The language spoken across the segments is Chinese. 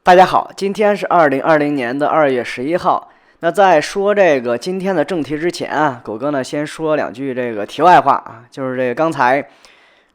大家好，今天是2020年的2月11号。那在说这个今天的正题之前啊，狗哥呢先说两句这个题外话啊，就是这个刚才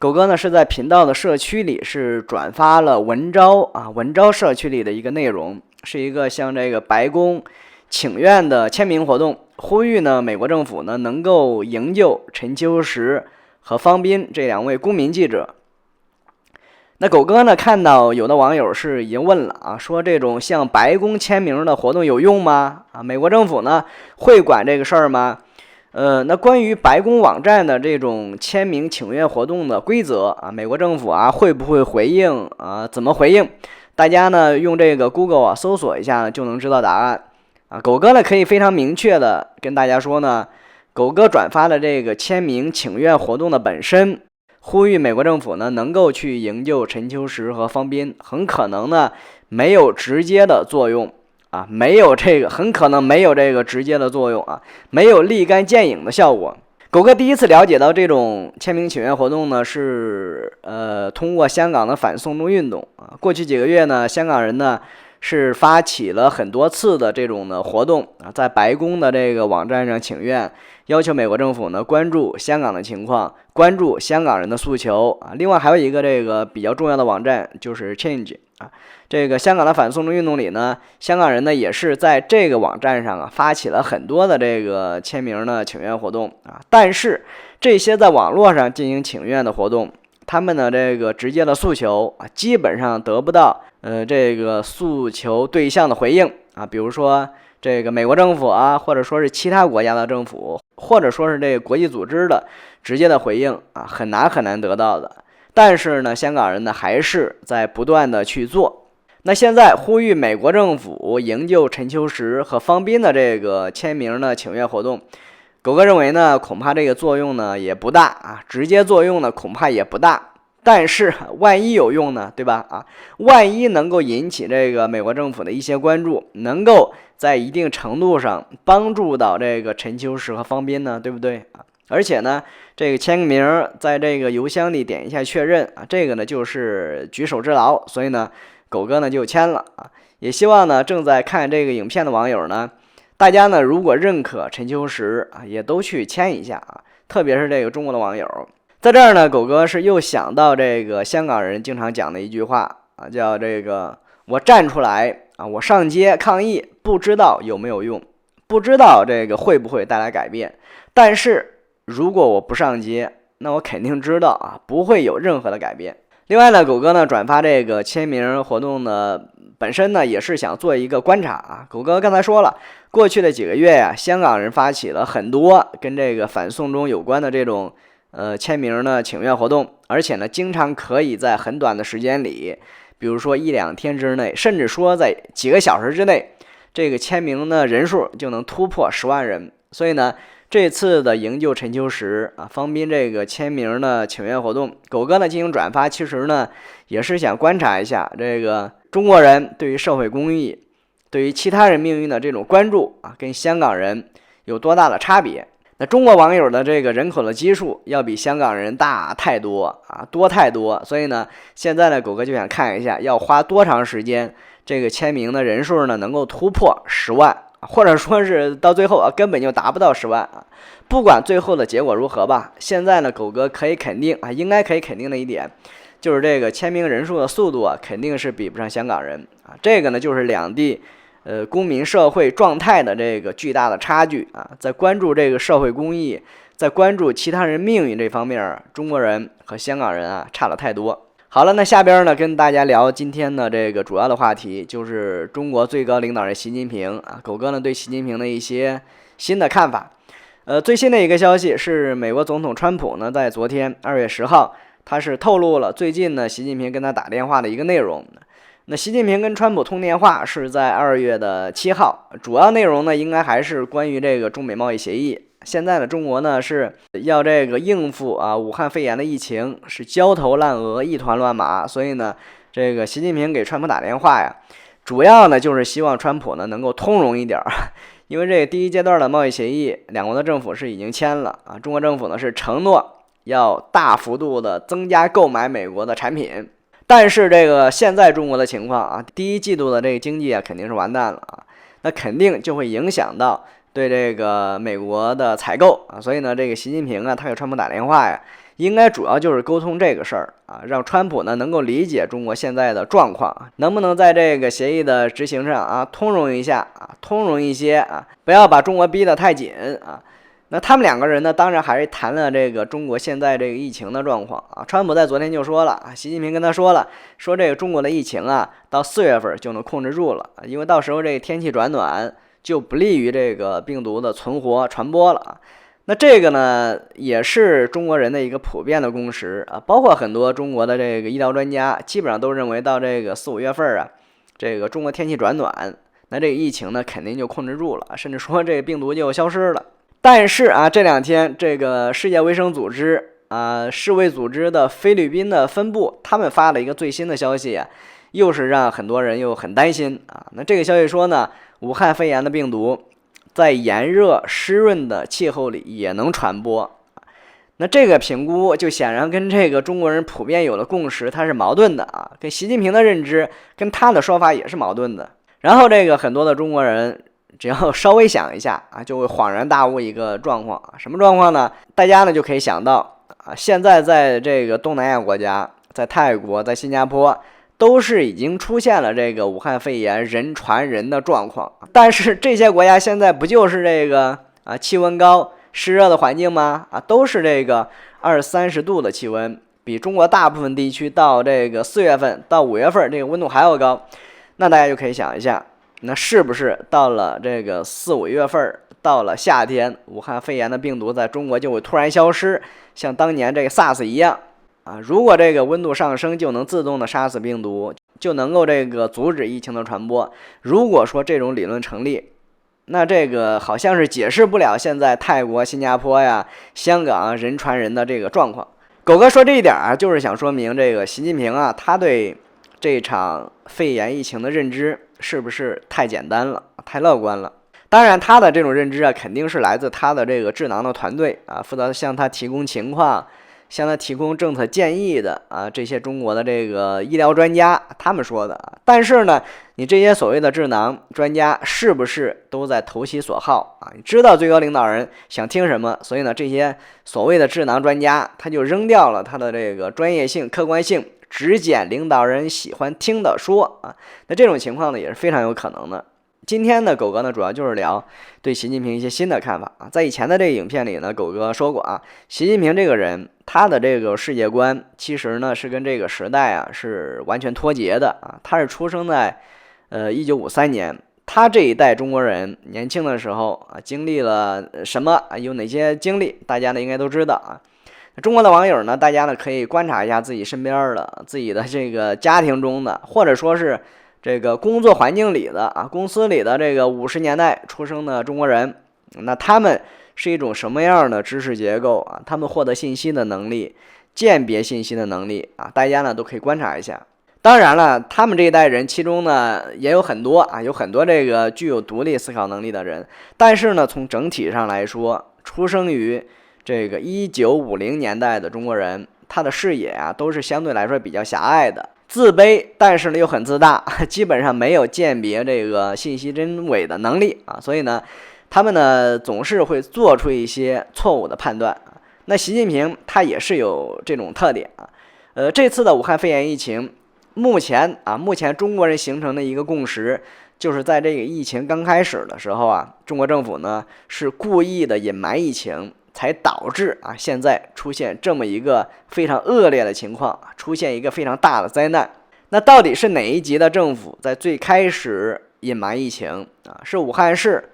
狗哥呢是在频道的社区里是转发了文昭社区里的一个内容，是一个向这个白宫请愿的签名活动，呼吁呢美国政府呢能够营救陈秋实和方斌这两位公民记者。那狗哥呢看到有的网友是已经问了啊，说这种向白宫签名的活动有用吗？美国政府呢会管这个事儿吗？那关于白宫网站的这种签名请愿活动的规则美国政府会不会回应怎么回应？大家呢用这个 Google 搜索一下就能知道答案狗哥呢可以非常明确的跟大家说呢，狗哥转发了这个签名请愿活动的本身，呼吁美国政府呢能够去营救陈秋实和方斌，很可能呢没有直接的作用很可能没有这个直接的作用没有立竿见影的效果。狗哥第一次了解到这种签名请愿活动呢，是通过香港的反送中运动过去几个月呢，香港人呢是发起了很多次的这种的活动在白宫的这个网站上请愿，要求美国政府呢关注香港的情况，关注香港人的诉求另外还有一个这个比较重要的网站就是 Change 这个香港的反送中运动里呢，香港人呢也是在这个网站上发起了很多的这个签名的请愿活动但是这些在网络上进行请愿的活动，他们的这个直接的诉求基本上得不到这个诉求对象的回应比如说这个美国政府或者说是其他国家的政府，或者说是这个国际组织的直接的回应很难得到的。但是呢，香港人呢还是在不断的去做。那现在呼吁美国政府营救陈秋实和方斌的这个签名的请愿活动，狗哥认为呢，恐怕这个作用呢也不大直接作用呢恐怕也不大。但是万一有用呢，对吧万一能够引起这个美国政府的一些关注，能够在一定程度上帮助到这个陈秋实和方斌呢，对不对而且呢，这个签名在这个邮箱里点一下确认这个呢就是举手之劳，所以呢狗哥呢就签了也希望呢正在看这个影片的网友呢，大家呢如果认可陈秋实也都去签一下特别是这个中国的网友。在这儿呢，狗哥是又想到这个香港人经常讲的一句话叫这个我站出来我上街抗议，不知道有没有用，不知道这个会不会带来改变，但是如果我不上街，那我肯定知道不会有任何的改变。另外呢，狗哥呢转发这个签名活动呢，本身呢也是想做一个观察狗哥刚才说了，过去的几个月香港人发起了很多跟这个反送中有关的这种签名的请愿活动，而且呢经常可以在很短的时间里，比如说1-2天之内，甚至说在几个小时之内，这个签名的人数就能突破10万人。所以呢，这次的营救陈秋实方斌这个签名的请愿活动，狗哥呢进行转发，其实呢也是想观察一下这个中国人对于社会公益，对于其他人命运的这种关注跟香港人有多大的差别。那中国网友的这个人口的基数要比香港人大太多多太多，所以呢现在呢狗哥就想看一下要花多长时间，这个签名的人数呢能够突破10万，或者说是到最后根本就达不到10万不管最后的结果如何吧，现在呢狗哥可以肯定应该可以肯定的一点，就是这个签名人数的速度肯定是比不上香港人这个呢就是两地公民社会状态的这个巨大的差距在关注这个社会公益，在关注其他人命运这方面，中国人和香港人差了太多。好了，那下边呢跟大家聊今天的这个主要的话题，就是中国最高领导人习近平狗哥呢对习近平的一些新的看法。最新的一个消息是，美国总统川普呢在昨天2月10号，他是透露了最近呢习近平跟他打电话的一个内容。那习近平跟川普通电话是在2月7号，主要内容呢应该还是关于这个中美贸易协议。现在呢中国呢是要这个应付武汉肺炎的疫情，是焦头烂额一团乱麻，所以呢这个习近平给川普打电话主要呢就是希望川普呢能够通融一点因为这个第一阶段的贸易协议两国的政府是已经签了中国政府呢是承诺要大幅度的增加购买美国的产品。但是这个现在中国的情况啊，第一季度的这个经济啊肯定是完蛋了啊，那肯定就会影响到对这个美国的采购啊，所以呢，这个习近平啊，他给川普打电话呀，应该主要就是沟通这个事儿啊，让川普呢能够理解中国现在的状况，能不能在这个协议的执行上啊通融一下啊，通融一些啊，不要把中国逼得太紧啊。那他们两个人呢，当然还是谈了这个中国现在这个疫情的状况啊。川普在昨天就说了啊，习近平跟他说了，说这个中国的疫情啊，到4月份就能控制住了，因为到时候这个天气转暖，就不利于这个病毒的存活传播了啊。那这个呢，也是中国人的一个普遍的共识啊，包括很多中国的这个医疗专家，基本上都认为到这个4、5月份啊，这个中国天气转暖，那这个疫情呢肯定就控制住了，甚至说这个病毒就消失了。但是啊，这两天这个世界卫生组织啊，世卫组织的菲律宾的分部，他们发了一个最新的消息啊，又是让很多人又很担心啊。那这个消息说呢，武汉肺炎的病毒在炎热湿润的气候里也能传播。那这个评估就显然跟这个中国人普遍有的共识它是矛盾的啊，跟习近平的认知跟他的说法也是矛盾的。然后这个很多的中国人只要稍微想一下啊，就会恍然大悟一个状况啊，什么状况呢？大家呢就可以想到啊，现在在这个东南亚国家，在泰国、在新加坡，都是已经出现了这个武汉肺炎人传人的状况。但是这些国家现在不就是这个啊气温高、湿热的环境吗？啊，都是这个20-30度的气温，比中国大部分地区到这个4月份到5月份这个温度还要高。那大家就可以想一下。那是不是到了这个4、5月份，到了夏天，武汉肺炎的病毒在中国就会突然消失，像当年这个 SARS 一样啊？如果这个温度上升就能自动的杀死病毒，就能够这个阻止疫情的传播。如果说这种理论成立，那这个好像是解释不了现在泰国、新加坡呀、香港人传人的这个状况。狗哥说这一点啊，就是想说明这个习近平啊，他对这场肺炎疫情的认知是不是太简单了、太乐观了？当然，他的这种认知啊，肯定是来自他的这个智囊的团队啊，负责向他提供情况、向他提供政策建议的啊，这些中国的这个医疗专家他们说的。但是呢，你这些所谓的智囊专家是不是都在投其所好啊？你知道最高领导人想听什么，所以呢，这些所谓的智囊专家他就扔掉了他的这个专业性、客观性。只捡领导人喜欢听的说啊，那这种情况呢也是非常有可能的。今天呢，狗哥呢主要就是聊对习近平一些新的看法啊。在以前的这个影片里呢，狗哥说过啊，习近平这个人他的这个世界观其实呢是跟这个时代啊是完全脱节的啊。他是出生在1953年，他这一代中国人年轻的时候啊经历了什么啊？有哪些经历？大家呢应该都知道啊。中国的网友呢，大家呢可以观察一下自己身边的、自己的这个家庭中的，或者说是这个工作环境里的啊，公司里的这个50年代出生的中国人，那他们是一种什么样的知识结构啊？他们获得信息的能力、鉴别信息的能力啊，大家呢都可以观察一下。当然了，他们这一代人其中呢也有很多啊，有很多这个具有独立思考能力的人，但是呢，从整体上来说，出生于这个1950年代的中国人，他的视野啊都是相对来说比较狭隘的，自卑，但是呢又很自大，基本上没有鉴别这个信息真伪的能力啊，所以呢，他们呢总是会做出一些错误的判断啊。那习近平他也是有这种特点啊，这次的武汉肺炎疫情，目前中国人形成的一个共识，就是在这个疫情刚开始的时候啊，中国政府呢是故意的隐瞒疫情。才导致啊，现在出现这么一个非常恶劣的情况，出现一个非常大的灾难。那到底是哪一级的政府在最开始隐瞒疫情啊？是武汉市、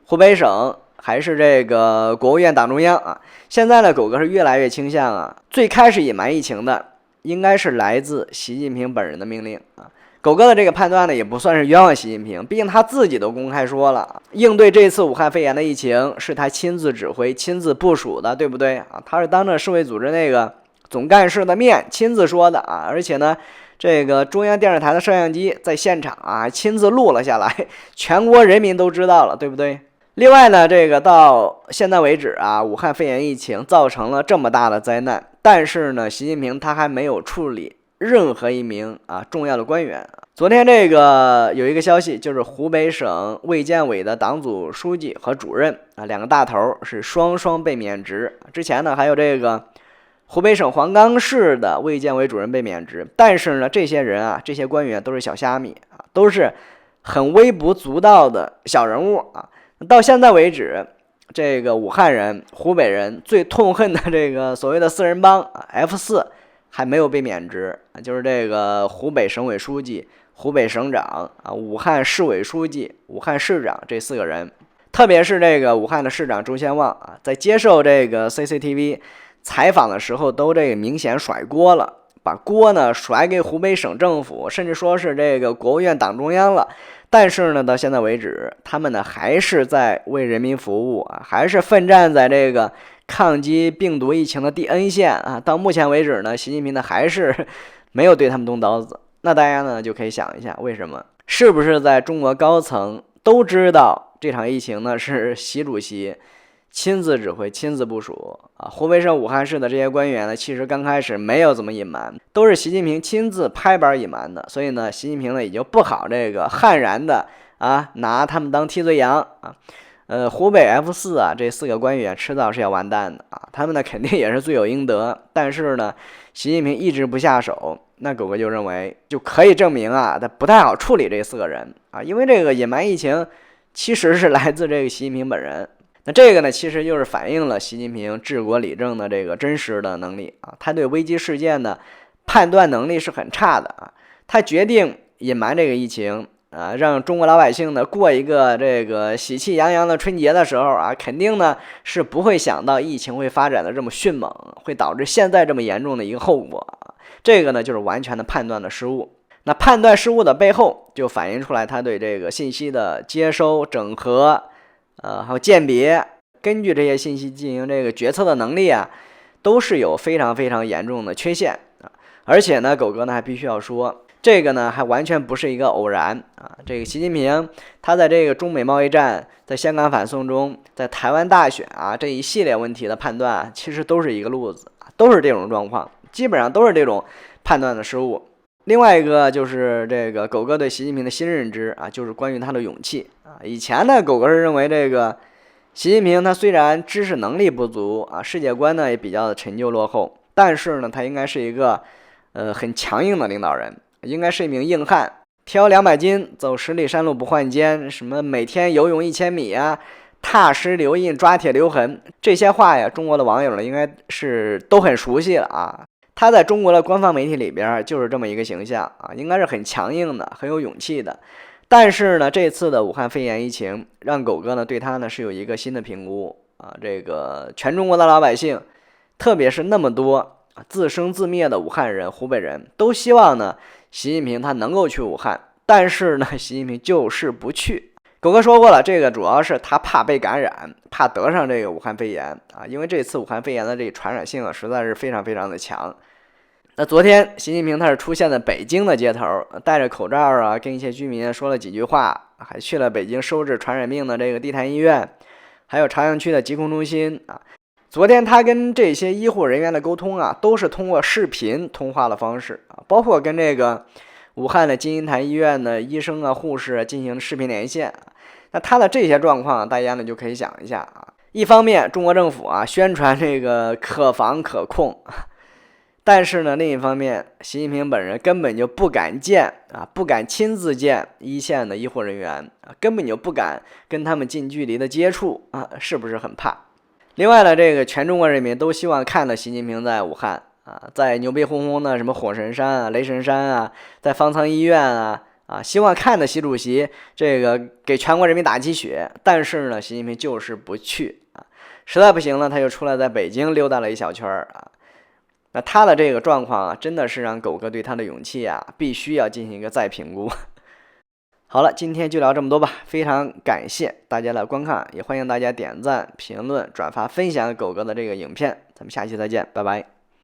湖北省，还是这个国务院党中央啊？现在呢，狗哥是越来越倾向啊，最开始隐瞒疫情的应该是来自习近平本人的命令啊。狗哥的这个判断呢，也不算是冤枉习近平，毕竟他自己都公开说了，应对这次武汉肺炎的疫情是他亲自指挥、亲自部署的，对不对啊？他是当着世卫组织那个总干事的面亲自说的啊，而且呢，这个中央电视台的摄像机在现场啊亲自录了下来，全国人民都知道了，对不对？另外呢，这个到现在为止啊，武汉肺炎疫情造成了这么大的灾难，但是呢，习近平他还没有处理任何一名重要的官员。昨天这个有一个消息，就是湖北省卫健委的党组书记和主任两个大头是双双被免职。之前呢还有这个湖北省黄冈市的卫健委主任被免职，但是呢这些人这些官员都是小虾米都是很微不足道的小人物到现在为止，这个武汉人、湖北人最痛恨的这个所谓的四人帮F4还没有被免职，就是这个湖北省委书记、湖北省长武汉市委书记、武汉市长这4个人。特别是这个武汉的市长周先旺在接受这个 CCTV 采访的时候都这个明显甩锅了，把锅呢甩给湖北省政府，甚至说是这个国务院党中央了。但是呢到现在为止，他们呢还是在为人民服务还是奋战在这个抗击病毒疫情的第 N 线到目前为止呢，习近平呢还是没有对他们动刀子。那大家呢就可以想一下，为什么？是不是在中国高层都知道这场疫情呢是习主席亲自指挥、亲自部署湖北省武汉市的这些官员呢，其实刚开始没有怎么隐瞒，都是习近平亲自拍板隐瞒的。所以呢，习近平呢也就不好这个悍然的拿他们当替罪羊湖北 F4这4个官员迟早是要完蛋的他们呢肯定也是罪有应得。但是呢，习近平一直不下手，那狗哥就认为就可以证明他不太好处理这4个人因为这个隐瞒疫情其实是来自这个习近平本人。那这个呢，其实就是反映了习近平治国理政的这个真实的能力他对危机事件的判断能力是很差的他决定隐瞒这个疫情让中国老百姓呢过一个这个喜气洋洋的春节的时候肯定呢是不会想到疫情会发展的这么迅猛，会导致现在这么严重的一个后果这个呢就是完全的判断的失误。那判断失误的背后，就反映出来他对这个信息的接收、整合还有鉴别，根据这些信息进行这个决策的能力都是有非常非常严重的缺陷而且呢，狗哥呢还必须要说，这个呢还完全不是一个偶然这个习近平他在这个中美贸易战、在香港反送中、在台湾大选这一系列问题的判断其实都是一个路子都是这种状况，基本上都是这种判断的失误。另外一个就是这个狗哥对习近平的新认知就是关于他的勇气以前呢，狗哥是认为这个习近平他虽然知识能力不足世界观呢也比较的陈旧落后，但是呢他应该是一个很强硬的领导人，应该是一名硬汉，挑200斤走10里山路不换肩，什么每天游泳1000米踏实留印抓铁留痕，这些话中国的网友呢应该是都很熟悉了他在中国的官方媒体里边就是这么一个形象应该是很强硬的，很有勇气的。但是呢，这次的武汉肺炎疫情让狗哥呢对他呢是有一个新的评估这个全中国的老百姓，特别是那么多自生自灭的武汉人、湖北人，都希望呢习近平他能够去武汉，但是呢习近平就是不去。狗哥说过了，这个主要是他怕被感染，怕得上这个武汉肺炎因为这次武汉肺炎的这个传染性实在是非常非常的强。那昨天习近平他是出现在北京的街头，戴着口罩跟一些居民说了几句话，还去了北京收治传染病的这个地坛医院，还有朝阳区的疾控中心昨天他跟这些医护人员的沟通都是通过视频通话的方式包括跟这个武汉的金银潭医院的医生护士进行视频连线那他的这些状况大家呢就可以想一下一方面中国政府宣传这个可防可控，但是呢，另一方面，习近平本人根本就不敢见不敢亲自见一线的医护人员根本就不敢跟他们近距离的接触是不是很怕？另外呢，这个全中国人民都希望看到习近平在武汉在牛逼哄哄的什么火神山雷神山在方舱医院希望看到习主席这个给全国人民打鸡血，但是呢，习近平就是不去实在不行了，他就出来在北京溜达了一小圈那他的这个状况真的是让狗哥对他的勇气必须要进行一个再评估。好了，今天就聊这么多吧，非常感谢大家的观看，也欢迎大家点赞、评论、转发、分享狗哥的这个影片，咱们下期再见，拜拜。